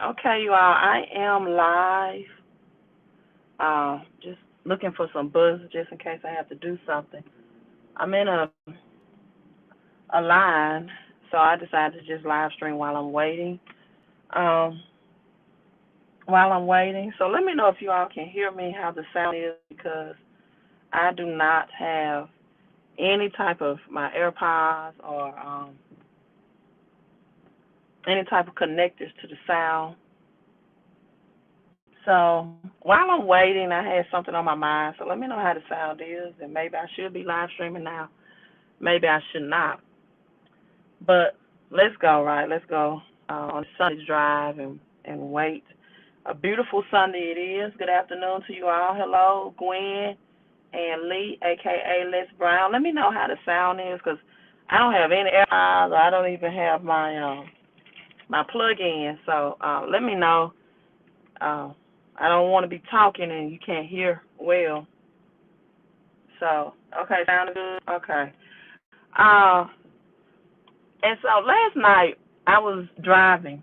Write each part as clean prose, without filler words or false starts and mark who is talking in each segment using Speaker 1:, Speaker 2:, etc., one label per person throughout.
Speaker 1: Okay, you all, I am live. Just looking for some buzz just in case I have to do something. I'm in a line, so I decided to just live stream while I'm waiting. Um, so let me know if you all can hear me, how the sound is, because I do not have any type of my AirPods or any type of connectors to the sound. So while I'm waiting, I had something on my mind. So let me know how the sound is, and maybe I should be live streaming now. Maybe I should not. But let's go, right? Let's go on Sunday's drive and wait. A beautiful Sunday it is. Good afternoon to you all. Hello, Gwen and Lee, a.k.a. Les Brown. Let me know how the sound is, because I don't have any AirPods, or I don't even have my plug-in. So let me know. Uh, I don't want to be talking and you can't hear well. So, okay, sound good? Okay. Uh, and so last night I was driving,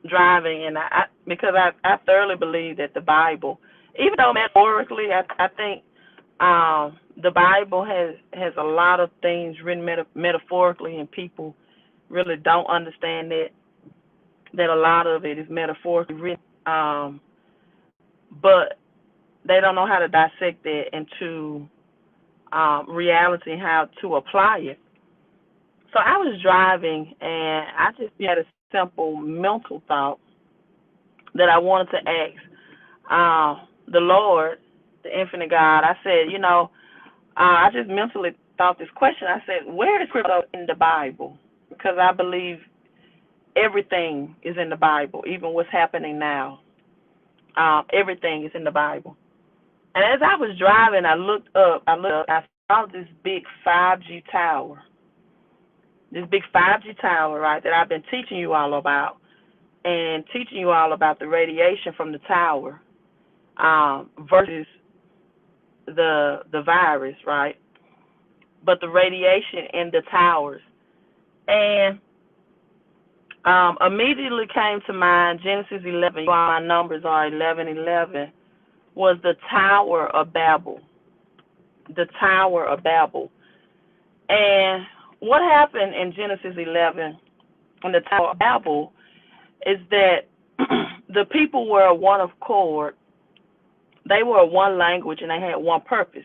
Speaker 1: and because I thoroughly believe that the Bible, even though metaphorically, I think the Bible has a lot of things written metaphorically, and people really don't understand that a lot of it is metaphorically written. But they don't know how to dissect that into reality and how to apply it. So I was driving, and I just had a simple mental thought that I wanted to ask the Lord, the infinite God. I said, I just mentally thought this question. I said, where is crypto in the Bible? Because I believe everything is in the Bible, even what's happening now. Everything is in the Bible. And as I was driving, I looked up, I saw this big 5G tower. This big 5G tower, right, that I've been teaching you all about, and teaching you all about the radiation from the tower versus the virus, right? But the radiation in the towers. And immediately came to mind Genesis 11. My numbers are 11:11. Was the Tower of Babel. The Tower of Babel. And what happened in Genesis 11 in the Tower of Babel is that the people were one accord. They were one language, and they had one purpose.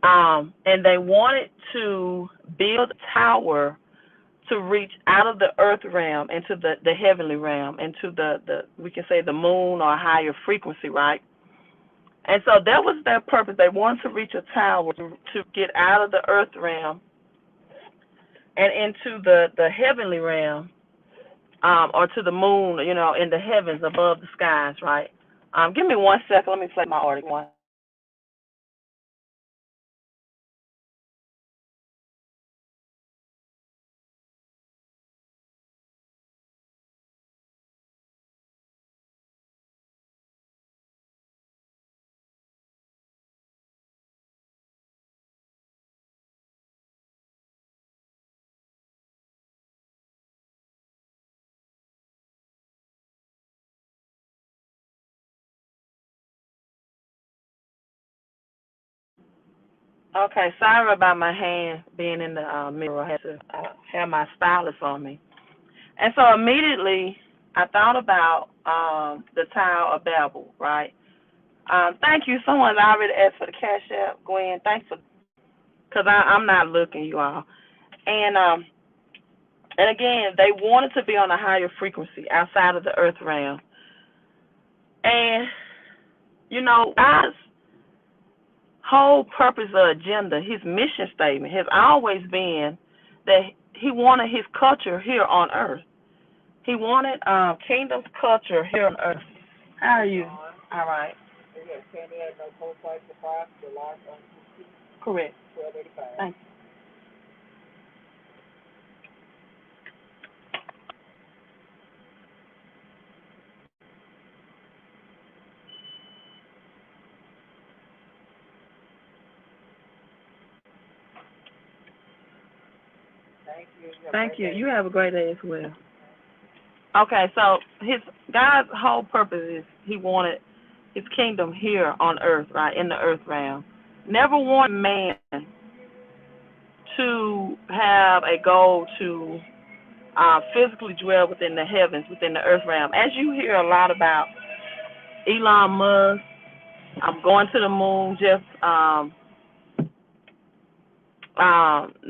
Speaker 1: And they wanted to build a tower to reach out of the earth realm into the heavenly realm, into the we can say the moon or a higher frequency, right? And so that was their purpose. They wanted to reach a tower to get out of the earth realm and into the heavenly realm, or to the moon, in the heavens above the skies, right? Give me 1 second. Let me play my article. Okay, sorry about my hand being in the mirror. I had to have my stylus on me. And so immediately I thought about the Tower of Babel, right? Thank you. Someone already asked for the cash app, Gwen. Thanks for, because I'm not looking, you all. And and again, they wanted to be on a higher frequency outside of the earth realm. And God's whole purpose or agenda, his mission statement, has always been that he wanted his culture here on earth. He wanted kingdom's culture here on earth. How are you? All right. Correct. Thank you. Thank you. You have a great day as well. Okay, so God's whole purpose is He wanted His kingdom here on earth, right, in the earth realm. Never wanted man to have a goal to physically dwell within the heavens, within the earth realm. As you hear a lot about Elon Musk, going to the moon,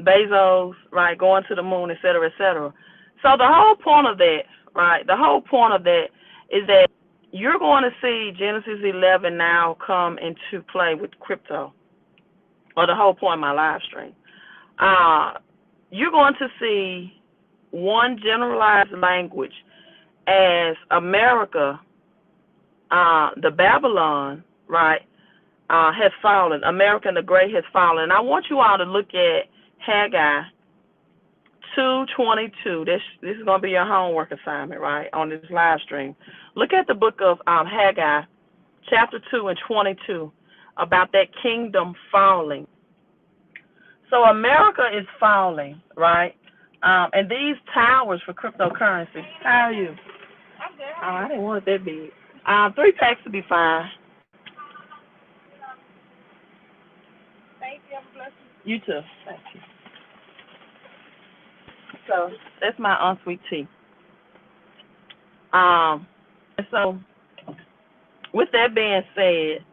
Speaker 1: Bezos, right, going to the moon, et cetera, et cetera. So the whole point of that, right, the whole point of that is that you're going to see Genesis 11 now come into play with crypto, or the whole point of my live stream. You're going to see one generalized language as America, the Babylon, right, has fallen. America the Great has fallen. And I want you all to look at Haggi 2:22. This is going to be your homework assignment, right, on this live stream. Look at the book of Haggi, chapter 2 and 22, about that kingdom falling. So America is falling, right? And these towers for cryptocurrency. How are you?
Speaker 2: I'm good.
Speaker 1: Oh, I didn't want it that big. 3 packs would be fine.
Speaker 2: Thank you. I'm blessed.
Speaker 1: You too. Thank you. So that's my unsweet tea. And so with that being said,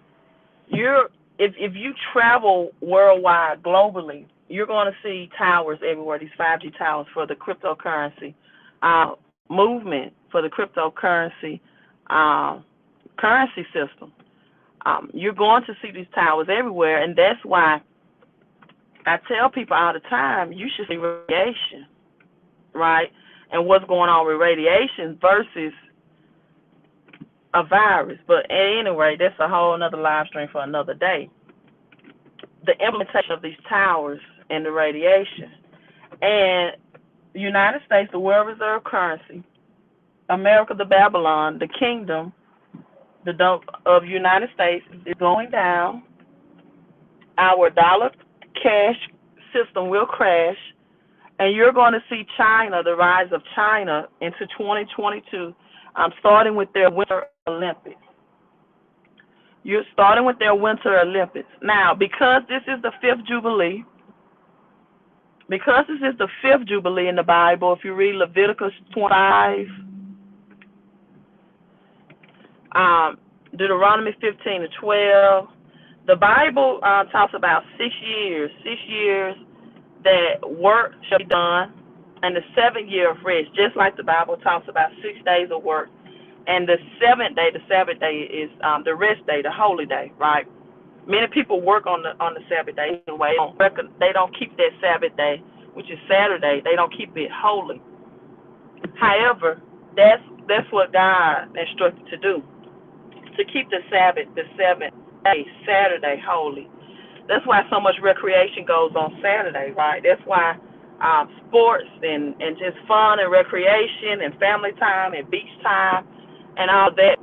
Speaker 1: if you travel worldwide, globally, you're going to see towers everywhere, these 5G towers for the cryptocurrency movement, for the cryptocurrency currency system. You're going to see these towers everywhere, and that's why I tell people all the time, you should see radiation, right? And what's going on with radiation versus a virus. But anyway, that's a whole another live stream for another day. The implementation of these towers and the radiation. And the United States, the world reserve currency, America, the Babylon, the kingdom of United States is going down. Our dollar cash system will crash. And you're going to see China, the rise of China into 2022, starting with their Winter Olympics. You're starting with their Winter Olympics. Now, because this is the 5th Jubilee, in the Bible, if you read Leviticus 25, Deuteronomy 15 to 12, the Bible talks about 6 years that work shall be done, and the 7th year of rest, just like the Bible talks about 6 days of work. And the 7th day, the Sabbath day, is the rest day, the holy day, right? Many people work on the Sabbath day anyway. They don't keep that Sabbath day, which is Saturday. They don't keep it holy. However, that's what God instructed to do, to keep the Sabbath, the 7th day, Saturday, holy. That's why so much recreation goes on Saturday, right? That's why sports and just fun and recreation and family time and beach time and all that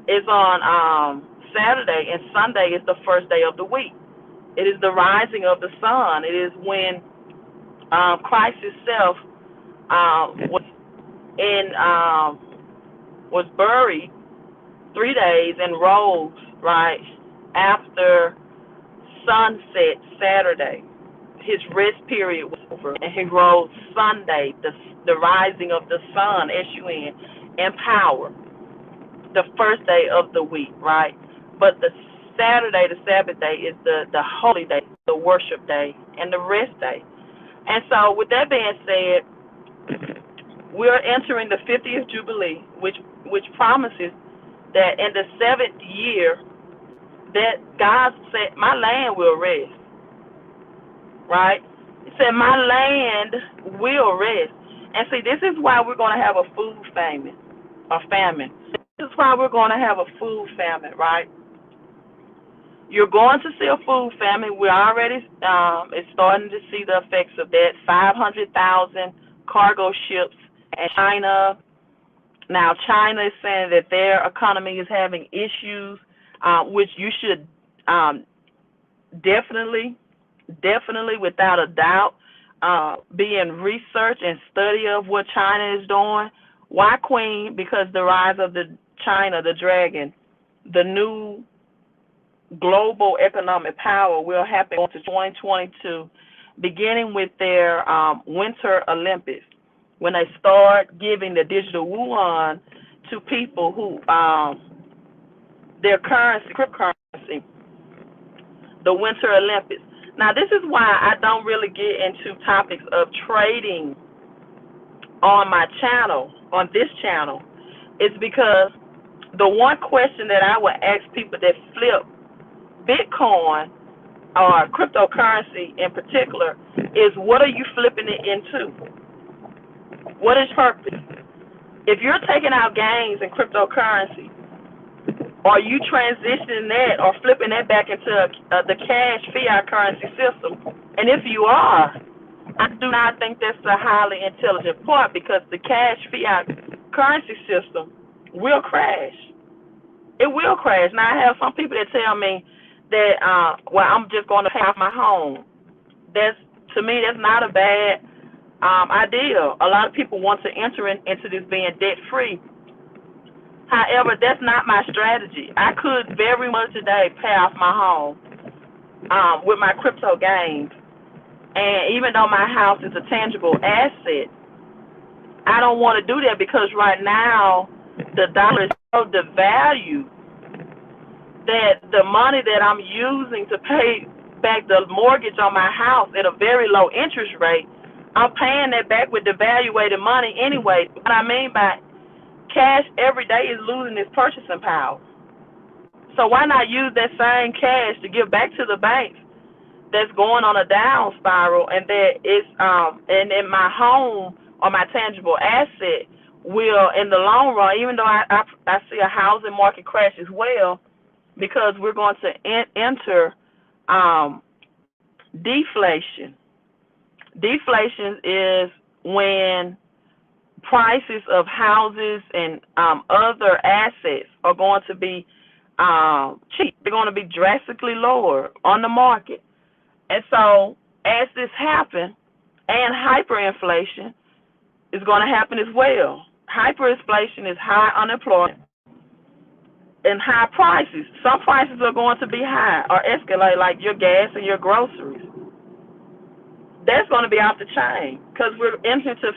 Speaker 1: is on Saturday, and Sunday is the first day of the week. It is the rising of the sun. It is when Christ Himself was buried 3 days and rose right after sunset Saturday. His rest period was over, and He rose Sunday, the rising of the sun, S-U-N, in power, the first day of the week, right? But the Saturday, the Sabbath day, is the holy day, the worship day, and the rest day. And so with that being said, we're entering the 50th Jubilee, which promises that in the 7th year that God said, my land will rest, right? He said, my land will rest. And see, this is why we're going to have a food famine, a famine. This is why we're going to have a food famine, right? You're going to see a food famine. We're already starting to see the effects of that. 500,000 cargo ships in China. Now, China is saying that their economy is having issues, which you should definitely, without a doubt, be in research and study of what China is doing, Why queen? Because the rise of the China, the dragon, the new global economic power will happen into 2022, beginning with their Winter Olympics, when they start giving the digital yuan to people who their currency, cryptocurrency, the Winter Olympics. Now, this is why I don't really get into topics of trading on my channel, on this channel. It's because the one question that I would ask people that flip Bitcoin or cryptocurrency in particular is, what are you flipping it into? What is purpose? If you're taking out gains in cryptocurrency, are you transitioning that or flipping that back into the cash fiat currency system? And if you are, I do not think that's a highly intelligent part, because the cash fiat currency system will crash. It will crash. Now, I have some people that tell me that, well, I'm just going to pay off my home. To me, that's not a bad idea. A lot of people want to enter into this being debt-free. However, that's not my strategy. I could very much today pay off my home with my crypto gains. And even though my house is a tangible asset, I don't want to do that, because right now the dollar is so devalued that the money that I'm using to pay back the mortgage on my house at a very low interest rate, I'm paying that back with devaluated money anyway. What I mean by cash every day is losing its purchasing power. So why not use that same cash to give back to the banks that's going on a down spiral, and that it's and in my home or my tangible asset will, in the long run, even though I see a housing market crash as well, because we're going to enter deflation. Deflation is when prices of houses and other assets are going to be cheap. They're going to be drastically lower on the market. And so as this happens, and hyperinflation is going to happen as well. Hyperinflation is high unemployment and high prices. Some prices are going to be high or escalate, like your gas and your groceries. That's going to be off the chain, because we're entering to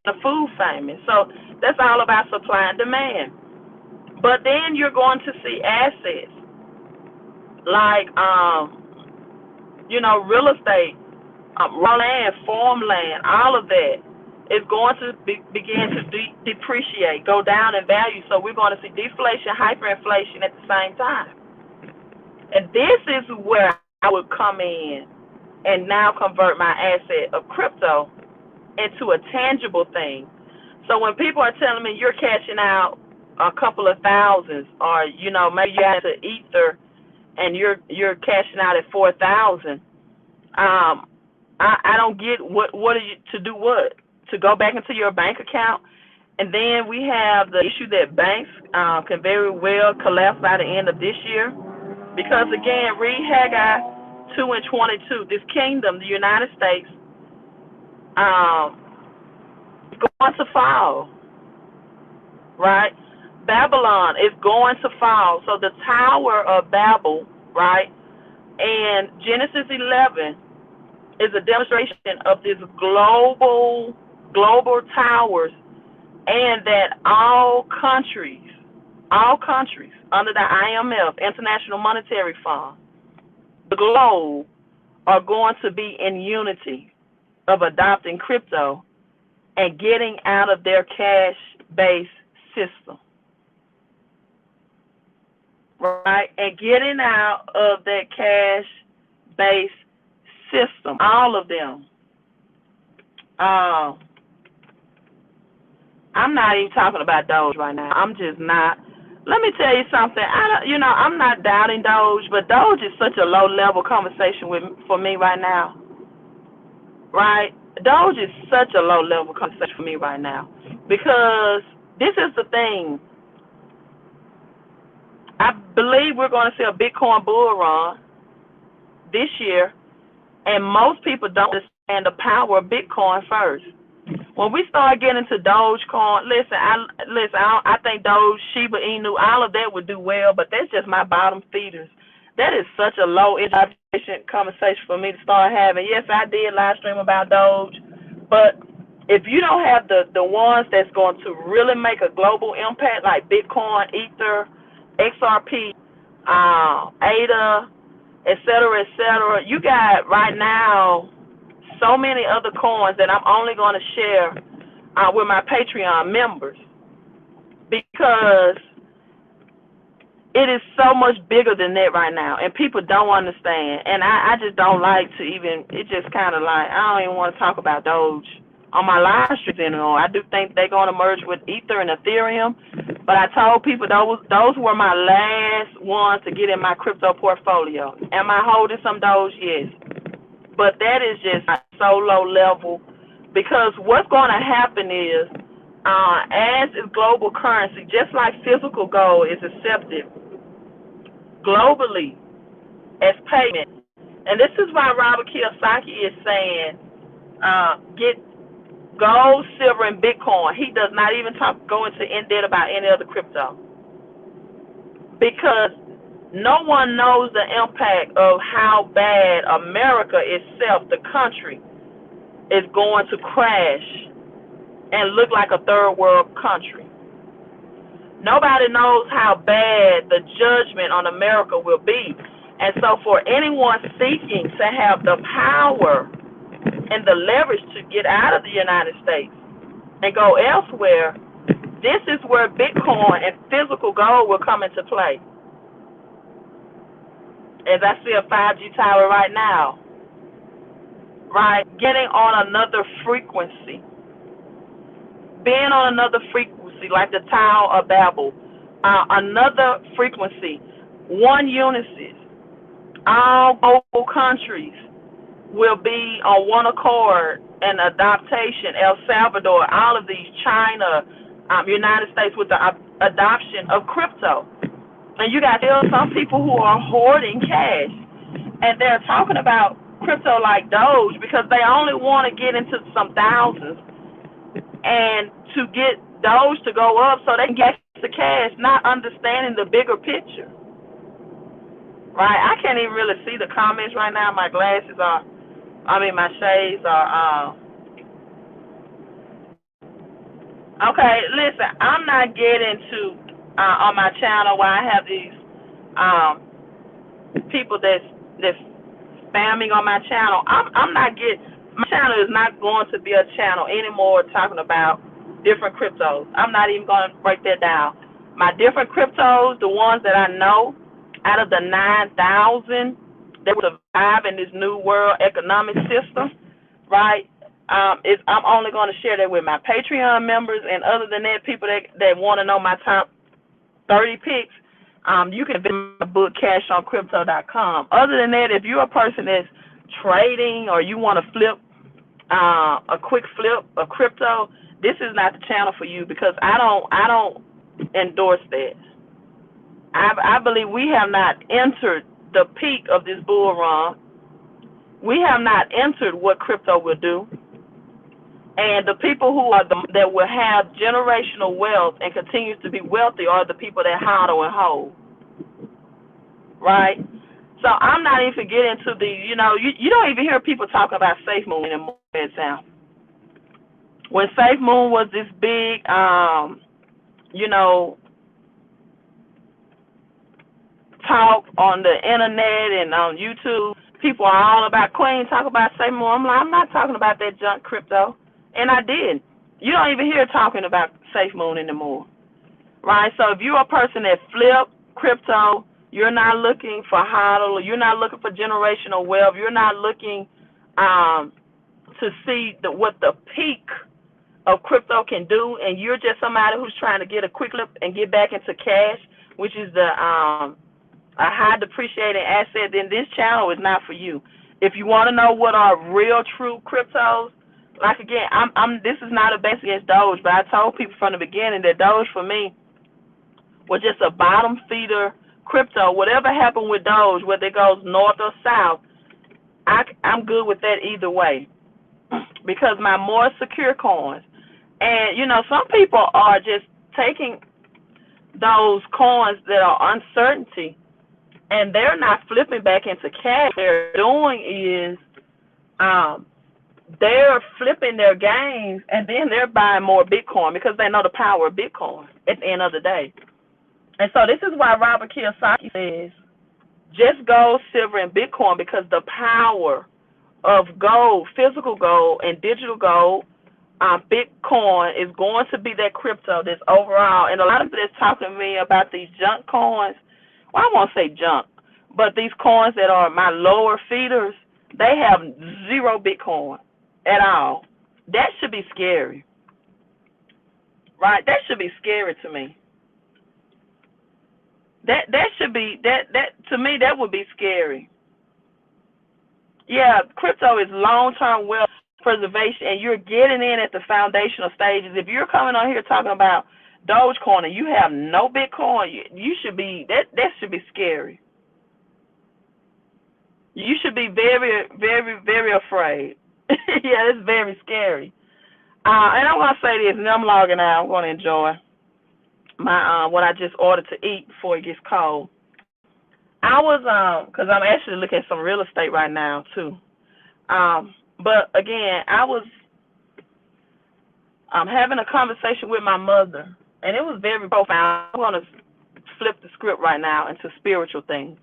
Speaker 1: the food famine. So that's all about supply and demand. But then you're going to see assets like real estate, raw land, farmland, all of that is going to begin to depreciate, go down in value. So we're going to see deflation, hyperinflation at the same time. And this is where I would come in and now convert my asset of crypto into a tangible thing. So when people are telling me you're cashing out a couple of thousands, or maybe you have to Ether and you're cashing out at 4,000, I don't get what are you to do, what to go back into your bank account. And then we have the issue that banks can very well collapse by the end of this year, because again, read Haggi 2:22. This kingdom, the United States, is going to fall, right? Babylon is going to fall. So the Tower of Babel, right, and Genesis 11 is a demonstration of this global towers, and that all countries under the IMF, International Monetary Fund, the globe, are going to be in unity of adopting crypto and getting out of their cash-based system, right? And getting out of that cash-based system, all of them. I'm not even talking about Doge right now. I'm just not. Let me tell you something. I'm not doubting Doge, but Doge is such a low-level conversation for me right now, right? Doge is such a low-level conversation for me right now, because this is the thing. I believe we're going to see a Bitcoin bull run this year, and most people don't understand the power of Bitcoin first. When we start getting to Dogecoin, I think Doge, Shiba Inu, all of that would do well, but that's just my bottom feeders. That is such a low education conversation for me to start having. Yes, I did live stream about Doge, but if you don't have the ones that's going to really make a global impact, like Bitcoin, Ether, XRP, ADA, et cetera, you got right now so many other coins that I'm only going to share with my Patreon members, because it is so much bigger than that right now, and people don't understand. And I just don't like to even, it just kind of like, I don't even want to talk about Doge on my live streams anymore. I do think they're going to merge with Ether and Ethereum, but I told people those were my last ones to get in my crypto portfolio. Am I holding some Doge? Yes. But that is just so low level, because what's going to happen is, as is global currency, just like physical gold is accepted globally as payment. And this is why Robert Kiyosaki is saying, get gold, silver, and Bitcoin. He does not even go into in depth about any other crypto, because no one knows the impact of how bad America itself, the country, is going to crash and look like a third world country. Nobody knows how bad the judgment on America will be. And so for anyone seeking to have the power and the leverage to get out of the United States and go elsewhere, this is where Bitcoin and physical gold will come into play. As I see a 5G tower right now, right, getting on another frequency, being on another frequency like the Tower of Babel, another frequency, one unisys. All global countries will be on one accord and adaptation. El Salvador, all of these, China, United States, with the adoption of crypto. And you got still some people who are hoarding cash, and they're talking about crypto like Doge because they only want to get into some thousands and to get Doge to go up so they can get the cash, not understanding the bigger picture. Right? I can't even really see the comments right now. My glasses are, my shades are, okay, listen, I'm not getting to, on my channel where I have these people that's spamming on my channel. My channel is not going to be a channel anymore talking about different cryptos. I'm not even going to break that down. My different cryptos, the ones that I know, out of the 9,000 that will survive in this new world economic system, right? I'm only going to share that with my Patreon members, and other than that, people that want to know my top 30 picks, you can visit my book, CashOnCrypto.com. Other than that, if you're a person that's trading or you want to flip a quick flip of crypto, this is not the channel for you, because I don't endorse that. I believe we have not entered the peak of this bull run. We have not entered what crypto will do. And the people who are that will have generational wealth and continue to be wealthy are the people that hodl and hold. Right? So I'm not even getting to the, you don't even hear people talking about SafeMoon anymore, for example. When SafeMoon was this big, talk on the internet and on YouTube, people are all about Queen, talk about SafeMoon. I'm like, I'm not talking about that junk crypto. And I did. You don't even hear talking about SafeMoon anymore. Right? So if you're a person that flip crypto, you're not looking for hodl, you're not looking for generational wealth, you're not looking to see what the peak of crypto can do, and you're just somebody who's trying to get a quick flip and get back into cash, which is the a high depreciating asset, then this channel is not for you. If you want to know what are real true cryptos, like again, this is not a base against Doge, but I told people from the beginning that Doge for me was just a bottom feeder crypto. Whatever happened with Doge, whether it goes north or south, I'm good with that either way, because my more secure coins. And, some people are just taking those coins that are uncertainty, and they're not flipping back into cash. What they're doing is they're flipping their gains, and then they're buying more Bitcoin because they know the power of Bitcoin at the end of the day. And so this is why Robert Kiyosaki says, just gold, silver, and Bitcoin, because the power of gold, physical gold, and digital gold, Bitcoin is going to be that crypto that's overall. And a lot of people that's talking to me about these junk coins, well, I won't say junk, but these coins that are my lower feeders, they have zero Bitcoin at all. That should be scary, right? That should be scary to me. That should be that to me, that would be scary. Yeah, crypto is long-term wealth preservation, and you're getting in at the foundational stages. If you're coming on here talking about Dogecoin and you have no Bitcoin, you should be that should be scary. You should be very, very, very afraid. Yeah, it's very scary. And I'm gonna say this, and I'm logging out. I'm gonna enjoy my what I just ordered to eat before it gets cold. I was because I'm actually looking at some real estate right now too. But again, I was having a conversation with my mother, and it was very profound. I'm going to flip the script right now into spiritual things,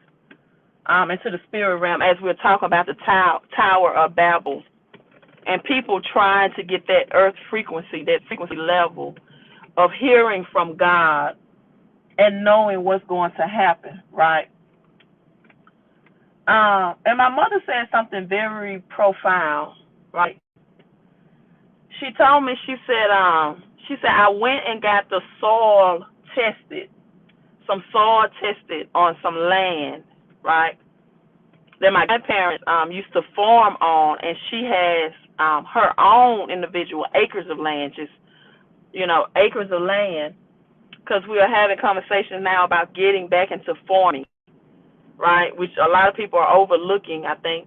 Speaker 1: into the spirit realm, as we're talking about the Tower of Babel, and people trying to get that earth frequency, that frequency level of hearing from God and knowing what's going to happen, right? And my mother said something very profound, right? She told me, she said, I went and got the soil tested on some land, right, that my grandparents used to farm on, and she has her own individual acres of land, just, acres of land, because we are having conversations now about getting back into farming, right, which a lot of people are overlooking, I think,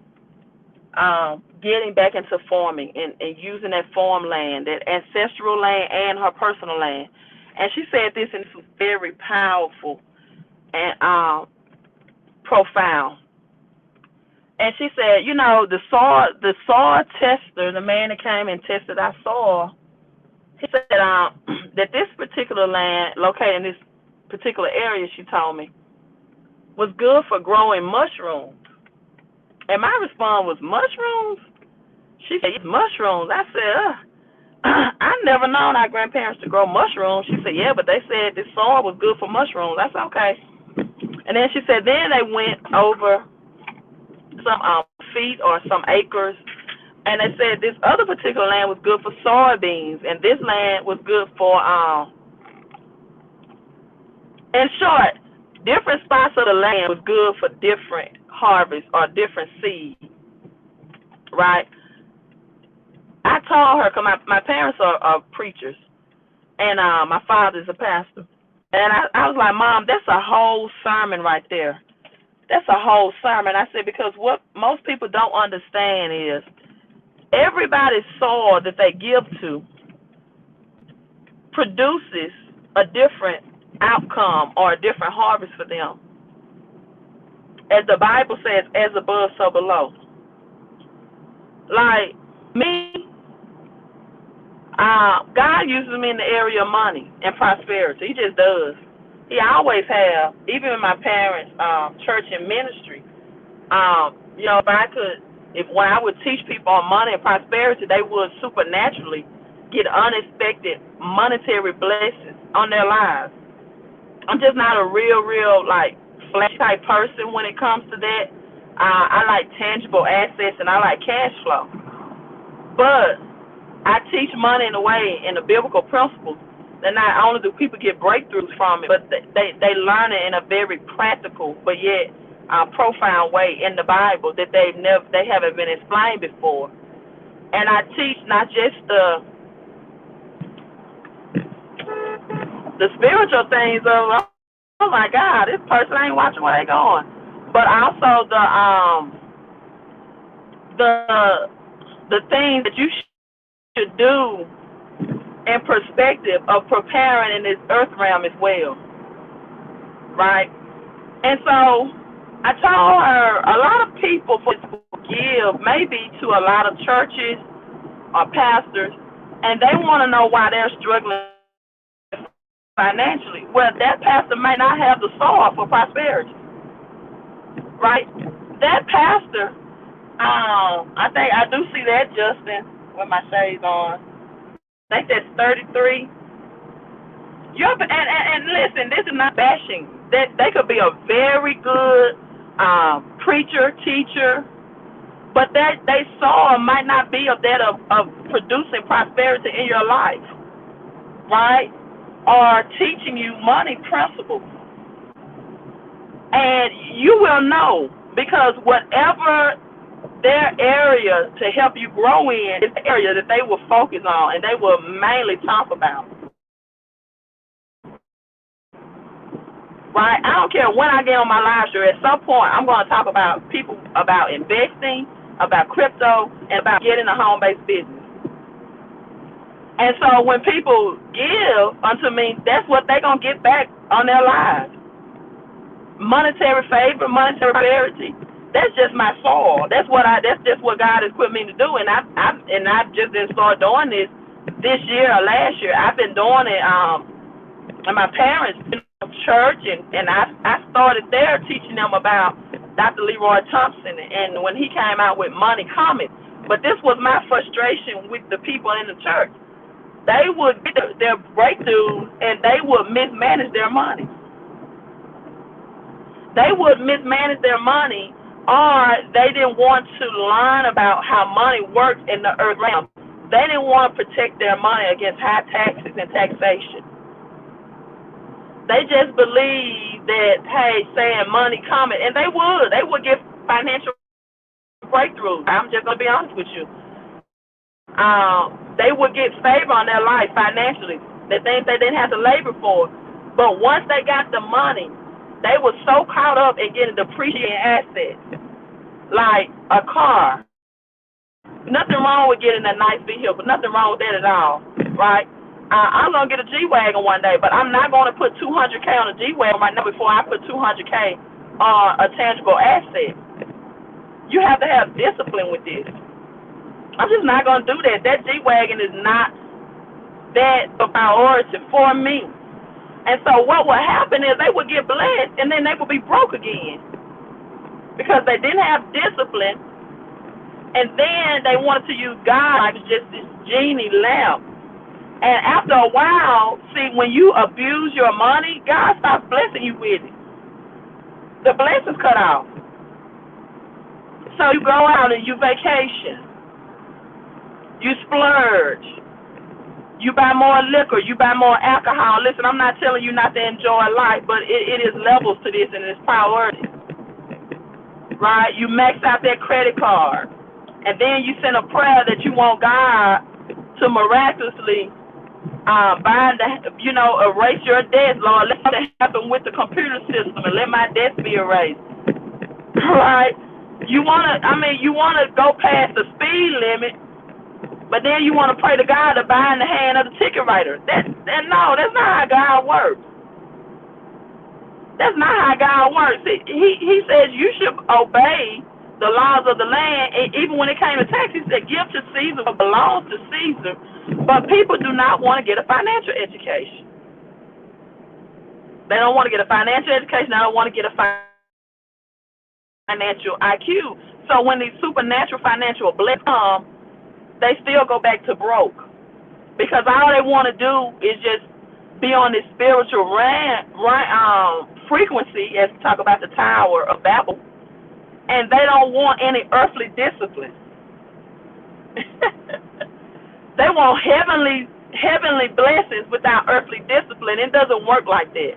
Speaker 1: getting back into farming and using that farmland, that ancestral land and her personal land. And she said this, and this was very powerful and profound. And she said, the soil tester, the man that came and tested our soil, he said that this particular land located in this particular area, she told me, was good for growing mushrooms. And my response was, mushrooms? She said, yes, mushrooms. I said, I never known our grandparents to grow mushrooms. She said, yeah, but they said this soil was good for mushrooms. I said, okay. And then she said, then they went over some feet or some acres, and they said this other particular land was good for soybeans, and this land was good for, in short, different spots of the land was good for different harvests or different seeds, right? I told her, because my parents are preachers, and my father's a pastor. And I was like, Mom, that's a whole sermon right there. That's a whole sermon. I said, because what most people don't understand is everybody's soil that they give to produces a different outcome or a different harvest for them. As the Bible says, as above, so below. Like me, God uses me in the area of money and prosperity. He just does. He always have, even in my parents' church and ministry. When I would teach people on money and prosperity, they would supernaturally get unexpected monetary blessings on their lives. I'm just not a real, like, flash type person when it comes to that. I like tangible assets and I like cash flow. But I teach money in a way, in the biblical principles, that not only do people get breakthroughs from it, but they learn it in a very practical but yet profound way in the Bible that they haven't been explained before. And I teach not just the spiritual things of, oh my God, this person ain't watching where they going, but also the things that you should do in perspective of preparing in this earth realm as well, right? And so I told her a lot of people give maybe to a lot of churches or pastors, and they want to know why they're struggling financially. Well, that pastor may not have the soil for prosperity, right? That pastor, I think I do see that, Justin, with my shades on. I think that's 33. And listen, this is not bashing. That they could be a very good preacher, teacher, but that they soil might not be of that of producing prosperity in your life, right? Or teaching you money principles. And you will know, because whatever their area to help you grow in is the area that they will focus on and they will mainly talk about. Right? I don't care when I get on my live show, at some point I'm going to talk about people, about investing, about crypto, and about getting a home-based business. And so when people give unto me, that's what they're going to get back on their lives. Monetary favor, monetary prosperity. That's just my soul. That's just what God has put me to do. And I just didn't start doing this year or last year. I've been doing it. And my parents, church, and I started there teaching them about Dr. Leroy Thompson, and when he came out with Money Cometh. But this was my frustration with the people in the church. They would get their breakthroughs, and they would mismanage their money. They would mismanage their money, or they didn't want to learn about how money works in the earth realm. They didn't want to protect their money against high taxes and taxation. They just believe that, hey, saying money coming, and they would get financial breakthroughs. I'm just going to be honest with you. They would get favor on their life financially, the things they didn't have to labor for. But once they got the money, they were so caught up in getting depreciating assets, like a car. Nothing wrong with getting a nice vehicle, nothing wrong with that at all, right? I'm going to get a G-Wagon one day, but I'm not going to put $200K on a G-Wagon right now before I put $200K on a tangible asset. You have to have discipline with this. I'm just not going to do that. That G-Wagon is not that a priority for me. And so what would happen is they would get blessed, and then they would be broke again because they didn't have discipline, and then they wanted to use God like just this genie lamp. And after a while, see, when you abuse your money, God stops blessing you with it. The blessings cut off. So you go out and you vacation. You splurge. You buy more liquor. You buy more alcohol. Listen, I'm not telling you not to enjoy life, but it is levels to this, and it's priorities. Right? You max out that credit card. And then you send a prayer that you want God to miraculously erase your debts, Lord. Let that happen with the computer system and let my debts be erased. Right? You wanna go past the speed limit, but then you wanna pray to God to bind the hand of the ticket writer. No, that's not how God works. That's not how God works. He says you should obey the laws of the land, and even when it came to tax, he said, give to Caesar what belongs to Caesar. But people do not want to get a financial education. They don't want to get a financial education. They don't want to get a financial IQ. So when these supernatural financial blessings come, they still go back to broke. Because all they want to do is just be on this spiritual frequency, as we talk about the Tower of Babel, and they don't want any earthly discipline. They want heavenly blessings without earthly discipline. It doesn't work like that.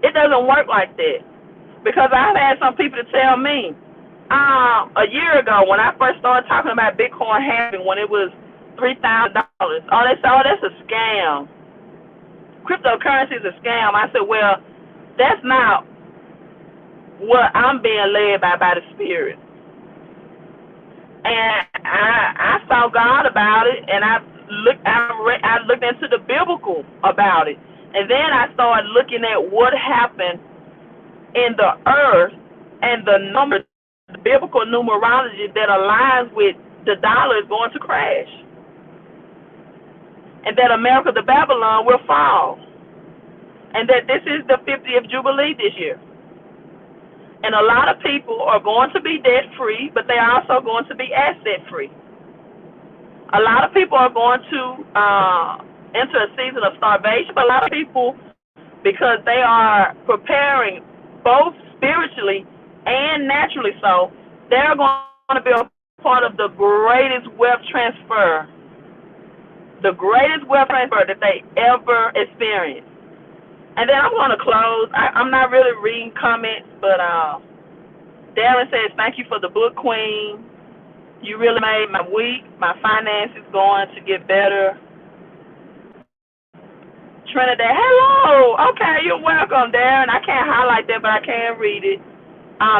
Speaker 1: It doesn't work like that. Because I've had some people to tell me, a year ago when I first started talking about Bitcoin halving, when it was $3,000, that's a scam. Cryptocurrency is a scam. I said, well, that's not what I'm being led by the Spirit. And I know God about it, and I looked into the biblical about it, and then I started looking at what happened in the earth and the numbers, the biblical numerology that aligns with the dollar is going to crash, and that America, the Babylon, will fall, and that this is the 50th Jubilee this year. And a lot of people are going to be debt free, but they are also going to be asset free. A lot of people are going to enter a season of starvation, but a lot of people, because they are preparing both spiritually and naturally so, they're going to be a part of the greatest wealth transfer that they ever experienced. And then I'm going to close. I'm not really reading comments, but Darren says, thank you for the book, Queen. You really made my week. My finances going to get better. Trinidad, hello. Okay, you're welcome, Darren. I can't highlight that, but I can read it.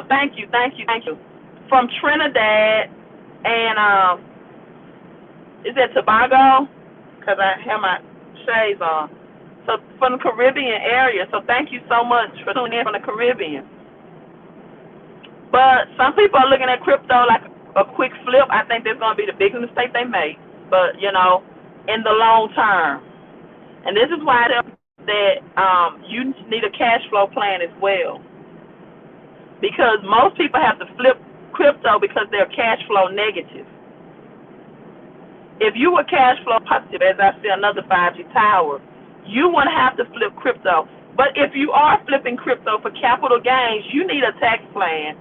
Speaker 1: Thank you. From Trinidad, and is that Tobago? Because I have my shades on. So from the Caribbean area. So thank you so much for tuning in from the Caribbean. But some people are looking at crypto like a quick flip. I think that's going to be the biggest mistake they make. But, in the long term. And this is why that you need a cash flow plan as well. Because most people have to flip crypto because they're cash flow negative. If you were cash flow positive, as I see another 5G tower, you wouldn't have to flip crypto. But if you are flipping crypto for capital gains, you need a tax plan.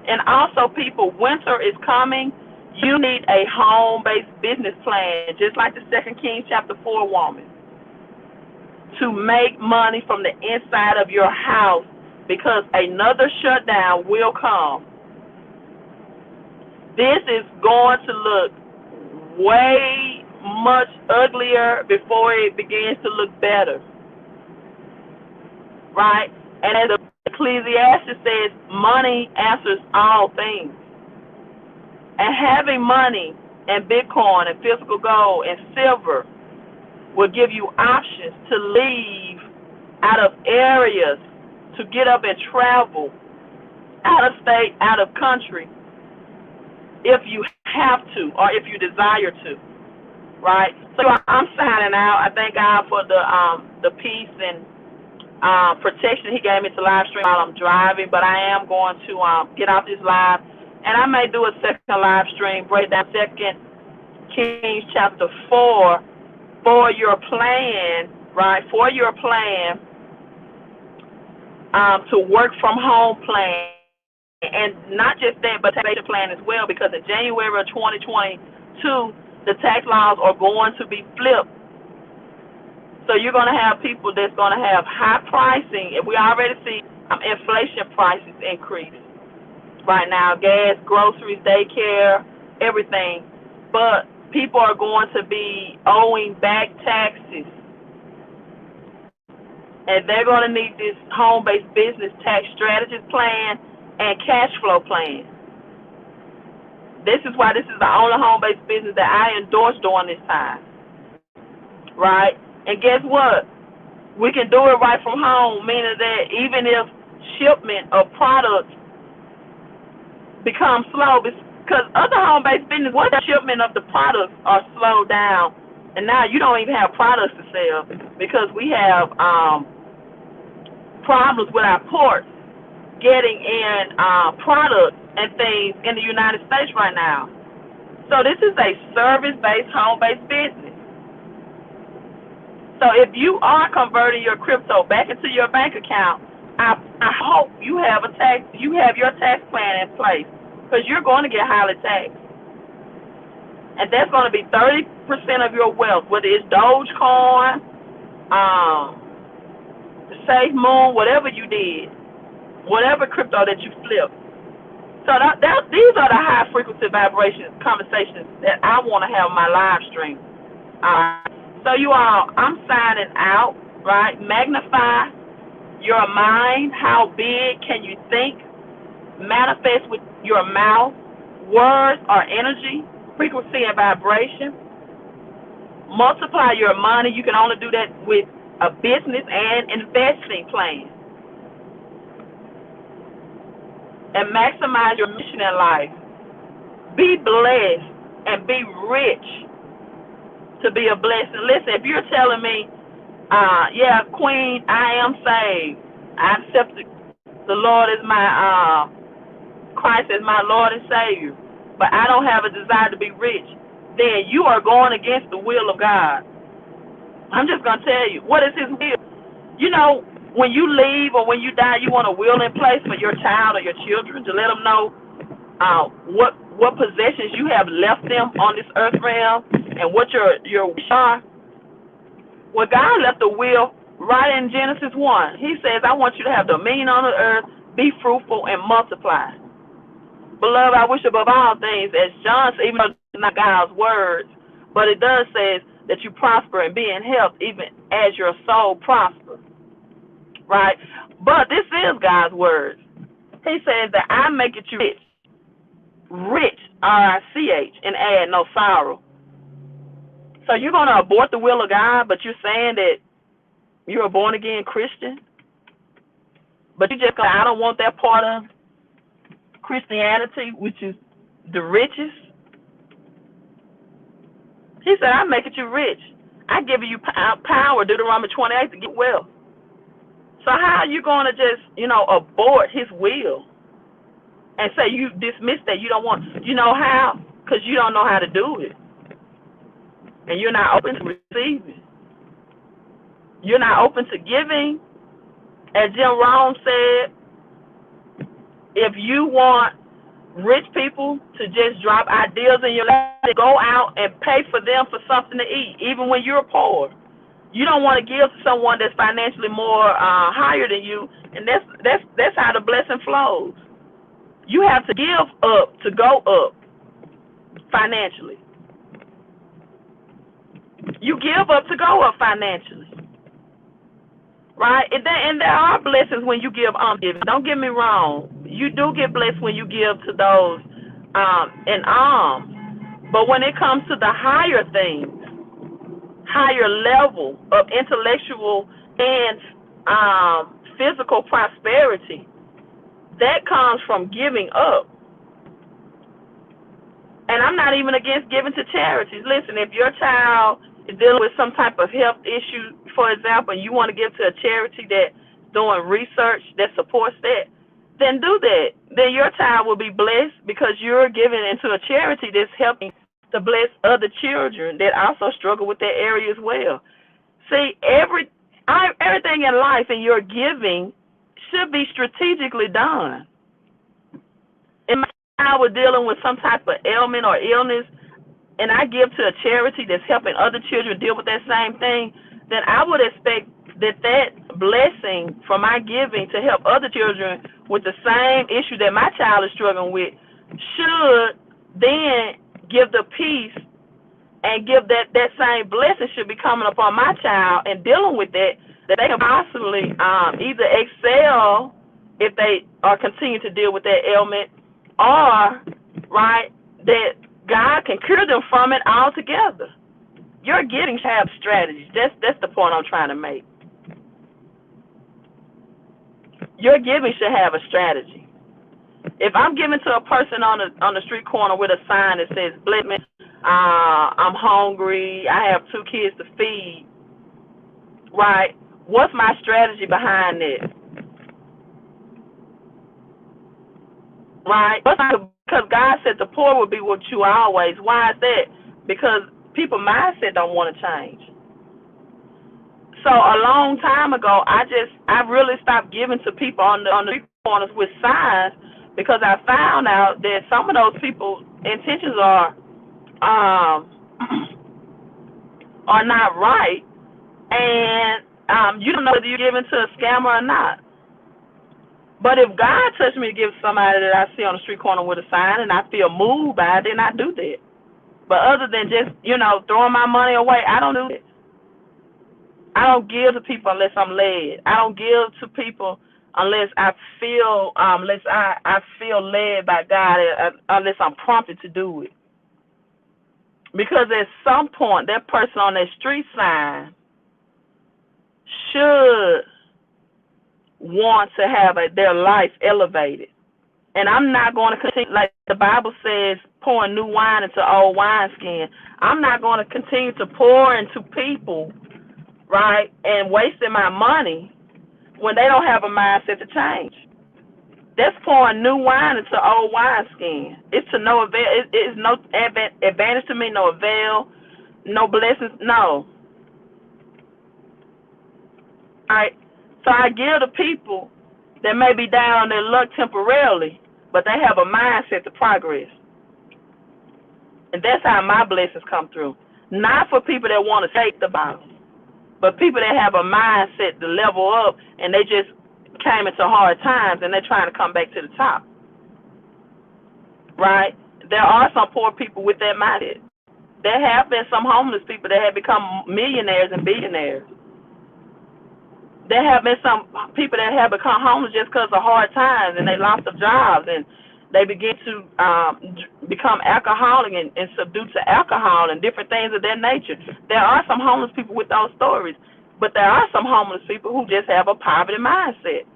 Speaker 1: And also, people, winter is coming. You need a home-based business plan, just like the 2 Kings chapter 4 woman, to make money from the inside of your house, because another shutdown will come. This is going to look way much uglier before it begins to look better, right? And as Ecclesiastes says, money answers all things. And having money and Bitcoin and physical gold and silver will give you options to leave out of areas, to get up and travel out of state, out of country, if you have to or if you desire to, right? So I'm signing out. I thank God for the peace and protection He gave me to live stream while I'm driving, but I am going to get off this live, and I may do a second live stream, break down 2 Kings chapter 4 for your plan, right? For your plan to work from home plan. And not just that, but taxation plan as well, because in January of 2022, the tax laws are going to be flipped. So you're going to have people that's going to have high pricing, and we already see inflation prices increase right now, gas, groceries, daycare, everything. But people are going to be owing back taxes, and they're going to need this home-based business tax strategist plan and cash flow plan. This is why this is the only home-based business that I endorse during this time, right? And guess what? We can do it right from home, meaning that even if shipment of products becomes slow, because other home-based business, once the shipment of the products are slowed down, and now you don't even have products to sell because we have problems with our ports getting in products and things in the United States right now. So this is a service-based, home-based business. So if you are converting your crypto back into your bank account, I hope you have your tax plan in place, because you're going to get highly taxed. And that's going to be 30% of your wealth, whether it's Dogecoin, the Safe Moon, whatever you did, whatever crypto that you flipped. So these are the high frequency vibration conversations that I want to have on my live stream. So you all, I'm signing out, right? Magnify your mind. How big can you think? Manifest with your mouth. Words are energy. frequency and vibration. Multiply your money. You can only do that with a business and investing plan. And maximize your mission in life. Be blessed and be rich to be a blessing. Listen, if you're telling me, yeah, Queen, I am saved. I accept the Lord as my Christ as my Lord and Savior, but I don't have a desire to be rich, then you are going against the will of God. I'm just going to tell you, what is His will? You know, when you leave or when you die, you want a will in place for your child or your children to let them know what possessions you have left them on this earth realm and what your wish are. Well, God left a will right in Genesis 1. He says, I want you to have dominion on the earth, be fruitful, and multiply. Beloved, I wish above all things, as John said, even though it's not God's words, but it does say that you prosper and be in health even as your soul prospers. Right? But this is God's words. He says that I make it you rich. Rich, R-I-C-H, and add no sorrow. So you're going to abort the will of God, but you're saying that you're a born-again Christian? But you just go, I don't want that part of Christianity, which is the richest. He said, I make it you rich. I give you power, Deuteronomy 28, to get wealth. So how are you going to just, abort His will and say you dismiss that you don't want? You know how? Because you don't know how to do it. And you're not open to receiving. You're not open to giving. As Jim Rohn said, if you want rich people to just drop ideas in your lap, go out and pay for them for something to eat, even when you're poor. You don't want to give to someone that's financially more higher than you, and that's how the blessing flows. You have to give up to go up financially. You give up to go up financially. Right? And there are blessings when you give alms. Don't get me wrong. You do get blessed when you give to those in alms. But when it comes to the higher things, higher level of intellectual and physical prosperity, that comes from giving up. And I'm not even against giving to charities. Listen, if your child is dealing with some type of health issue, for example, and you want to give to a charity that's doing research that supports that, then do that. Then your child will be blessed because you're giving into a charity that's helping to bless other children that also struggle with that area as well. See, everything in life and your giving should be strategically done. If my child was dealing with some type of ailment or illness, and I give to a charity that's helping other children deal with that same thing, then I would expect that blessing from my giving to help other children with the same issue that my child is struggling with should then give the peace and give that same blessing should be coming upon my child and dealing with that they can possibly either excel if they are continuing to deal with that ailment, or, right, that God can cure them from it altogether. Your giving should have strategies. That's the point I'm trying to make. Your giving should have a strategy. If I'm giving to a person on the street corner with a sign that says, "Bless me, I'm hungry, I have 2 kids to feed," right? What's my strategy behind this? Right? Because God said the poor will be with you always. Why is that? Because people's mindset don't want to change. So a long time ago, I really stopped giving to people on the street corners with signs because I found out that some of those people's intentions are not right, and you don't know whether you're giving to a scammer or not. But if God touched me to give somebody that I see on the street corner with a sign and I feel moved by it, then I do that. But other than just, throwing my money away, I don't do it. I don't give to people unless I'm led. I don't give to people unless I feel I feel led by God, unless I'm prompted to do it. Because at some point, that person on that street sign should want to have their life elevated. And I'm not going to continue, like the Bible says, pouring new wine into old wineskin. I'm not going to continue to pour into people, right, and wasting my money when they don't have a mindset to change. That's pouring new wine into old wineskin. It's to no avail. It's no advantage to me, no avail, no blessings, no. All right. So I give to people that may be down on their luck temporarily, but they have a mindset to progress. And that's how my blessings come through. Not for people that want to shake the bottom, but people that have a mindset to level up and they just came into hard times and they're trying to come back to the top. Right? There are some poor people with that mindset. There have been some homeless people that have become millionaires and billionaires. There have been some people that have become homeless just because of hard times and they lost their jobs and they begin to become alcoholic and subdue to alcohol and different things of that nature. There are some homeless people with those stories, but there are some homeless people who just have a poverty mindset.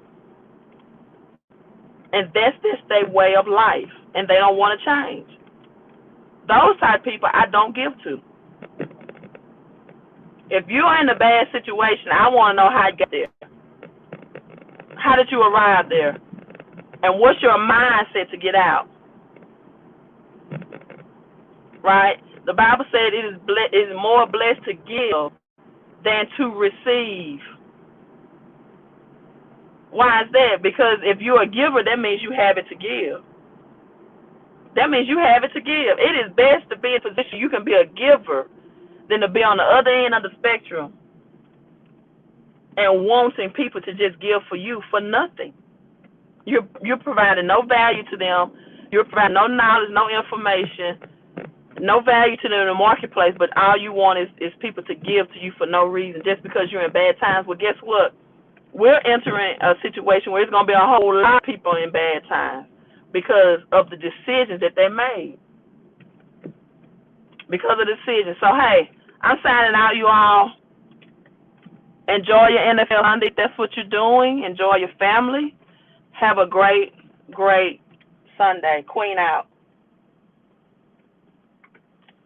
Speaker 1: And that's just their way of life, and they don't want to change. Those type of people I don't give to. If you're in a bad situation, I want to know how you get there. How did you arrive there? And what's your mindset to get out? Right? The Bible said it is more blessed to give than to receive. Why is that? Because if you're a giver, that means you have it to give. That means you have it to give. It is best to be in a position you can be a giver than to be on the other end of the spectrum and wanting people to just give for you for nothing. You're providing no value to them. You're providing no knowledge, no information, no value to them in the marketplace, but all you want is people to give to you for no reason just because you're in bad times. Well, guess what? We're entering a situation where it's going to be a whole lot of people in bad times because of the decisions that they made. Because of the decisions. So, hey, I'm signing out, you all. Enjoy your NFL Sunday if that's what you're doing. Enjoy your family. Have a great, great Sunday. Queen out.